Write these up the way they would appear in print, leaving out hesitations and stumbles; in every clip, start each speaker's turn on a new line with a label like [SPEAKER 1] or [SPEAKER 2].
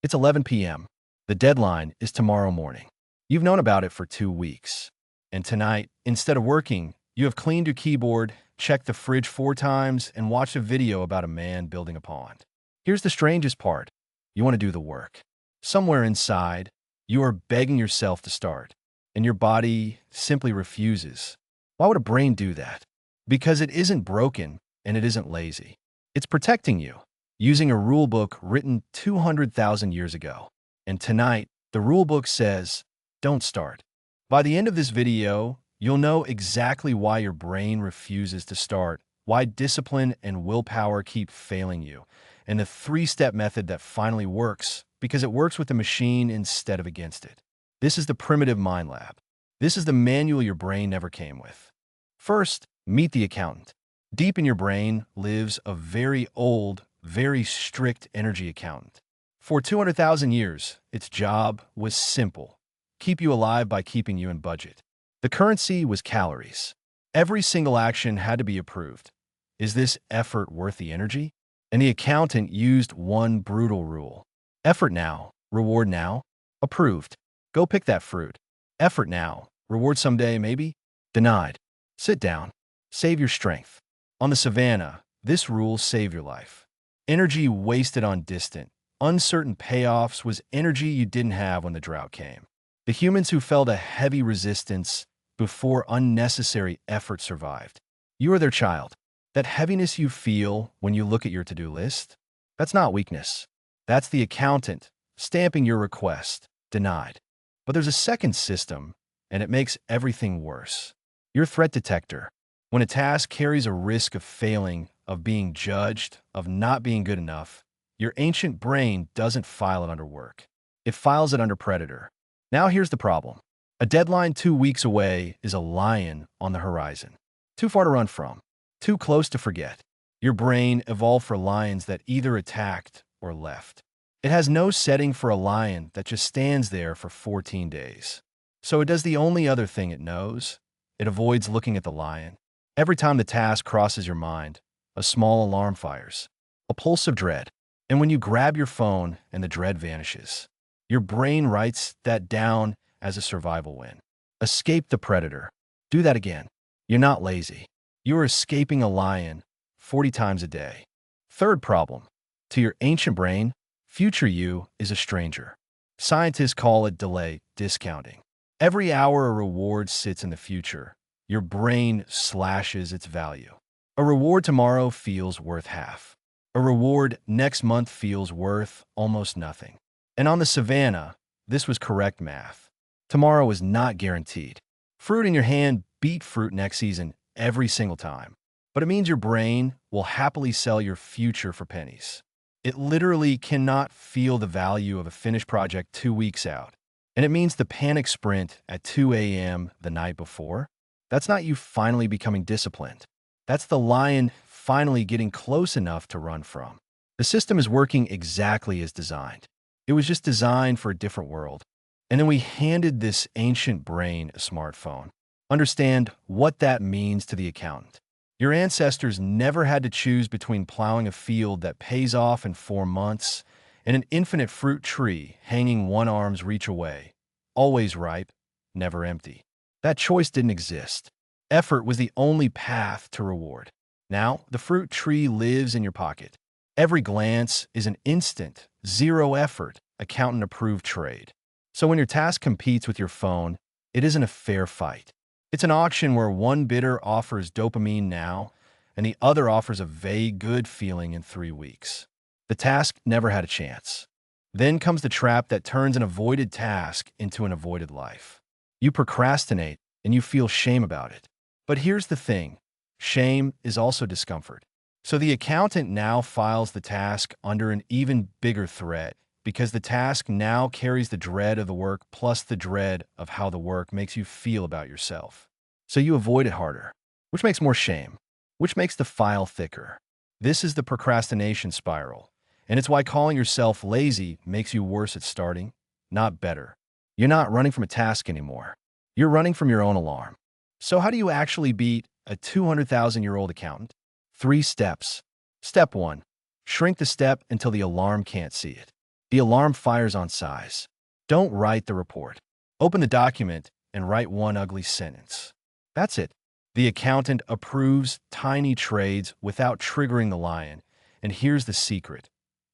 [SPEAKER 1] It's 11 p.m. The deadline is tomorrow morning. You've known about it for 2 weeks. And tonight, instead of working, you have cleaned your keyboard, checked the fridge 4 times, and watched a video about a man building a pond. Here's the strangest part. You want to do the work. Somewhere inside, you are begging yourself to start, and your body simply refuses. Why would a brain do that? Because it isn't broken and it isn't lazy. It's protecting you, using a rule book written 200,000 years ago. And tonight, the rule book says, don't start. By the end of this video, you'll know exactly why your brain refuses to start, why discipline and willpower keep failing you, and the 3-step method that finally works because it works with the machine instead of against it. This is the primitive mind lab. This is the manual your brain never came with. First, meet the accountant. Deep in your brain lives a very old, very strict energy accountant. For 200,000 years, its job was simple: keep you alive by keeping you in budget. The currency was calories. Every single action had to be approved. Is this effort worth the energy? And the accountant used one brutal rule. Effort now, reward now. Approved. Go pick that fruit. Effort now, reward someday, maybe. Denied. Sit down. Save your strength. On the savannah, this rule saved your life. Energy wasted on distant, uncertain payoffs was energy you didn't have when the drought came. The humans who felt a heavy resistance before unnecessary effort survived. You are their child. That heaviness you feel when you look at your to-do list, that's not weakness. That's the accountant stamping your request denied. But there's a second system, and it makes everything worse. Your threat detector. When a task carries a risk of failing, of being judged, of not being good enough, your ancient brain doesn't file it under work. It files it under predator. Now here's the problem. A deadline 2 weeks away is a lion on the horizon. Too far to run from. Too close to forget. Your brain evolved for lions that either attacked or left. It has no setting for a lion that just stands there for 14 days. So it does the only other thing it knows. It avoids looking at the lion. Every time the task crosses your mind, a small alarm fires, a pulse of dread. And when you grab your phone and the dread vanishes, your brain writes that down as a survival win. Escape the predator. Do that again. You're not lazy. You are escaping a lion 40 times a day. Third problem. To your ancient brain, future you is a stranger. Scientists call it delay discounting. Every hour a reward sits in the future, your brain slashes its value. A reward tomorrow feels worth half. A reward next month feels worth almost nothing. And on the savannah, this was correct math. Tomorrow is not guaranteed. Fruit in your hand beat fruit next season every single time. But it means your brain will happily sell your future for pennies. It literally cannot feel the value of a finished project 2 weeks out. And it means the panic sprint at 2 a.m. the night before, that's not you finally becoming disciplined. That's the lion finally getting close enough to run from. The system is working exactly as designed. It was just designed for a different world. And then we handed this ancient brain a smartphone. Understand what that means to the accountant. Your ancestors never had to choose between plowing a field that pays off in 4 months and an infinite fruit tree hanging one arm's reach away, always ripe, never empty. That choice didn't exist. Effort was the only path to reward. Now, the fruit tree lives in your pocket. Every glance is an instant, zero effort, accountant-approved trade. So when your task competes with your phone, it isn't a fair fight. It's an auction where one bidder offers dopamine now, and the other offers a vague good feeling in 3 weeks. The task never had a chance. Then comes the trap that turns an avoided task into an avoided life. You procrastinate, and you feel shame about it. But here's the thing. Shame is also discomfort. So the accountant now files the task under an even bigger threat because the task now carries the dread of the work plus the dread of how the work makes you feel about yourself. So you avoid it harder, which makes more shame, which makes the file thicker. This is the procrastination spiral, and it's why calling yourself lazy makes you worse at starting, not better. You're not running from a task anymore. You're running from your own alarm. So how do you actually beat a 200,000-year-old accountant? 3 steps. Step 1. Shrink the step until the alarm can't see it. The alarm fires on size. Don't write the report. Open the document and write one ugly sentence. That's it. The accountant approves tiny trades without triggering the lion. And here's the secret.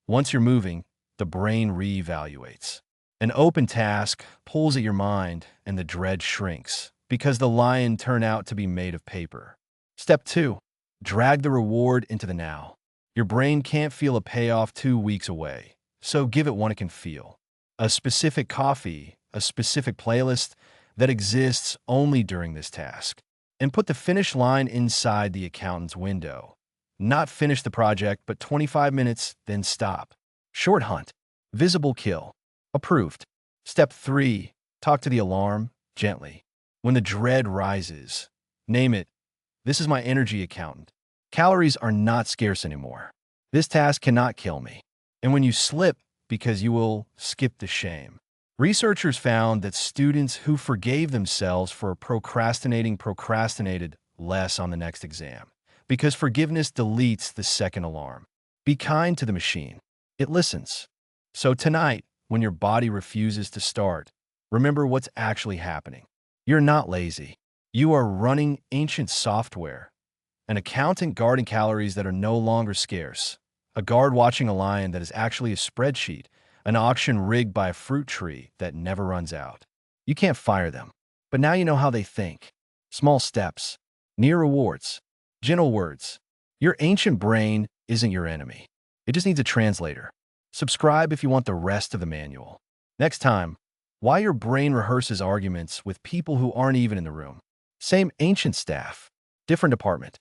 [SPEAKER 1] Once you're moving, the brain reevaluates. An open task pulls at your mind and the dread shrinks because the lion turned out to be made of paper. Step 2. Drag the reward into the now. Your brain can't feel a payoff 2 weeks away, so give it one it can feel. A specific coffee, a specific playlist that exists only during this task. And put the finish line inside the accountant's window. Not finish the project, but 25 minutes, then stop. Short hunt. Visible kill. Approved. Step 3. Talk to the alarm gently. When the dread rises, name it. This is my energy accountant. Calories are not scarce anymore. This task cannot kill me. And when you slip, because you will skip the shame. Researchers found that students who forgave themselves for procrastinated less on the next exam, because forgiveness deletes the second alarm. Be kind to the machine. It listens. So tonight, when your body refuses to start, remember what's actually happening. You're not lazy. You are running ancient software. An accountant guarding calories that are no longer scarce. A guard watching a lion that is actually a spreadsheet. An auction rigged by a fruit tree that never runs out. You can't fire them. But now you know how they think. Small steps. Near rewards. Gentle words. Your ancient brain isn't your enemy. It just needs a translator. Subscribe if you want the rest of the manual. Next time, why your brain rehearses arguments with people who aren't even in the room. Same ancient staff. Different department.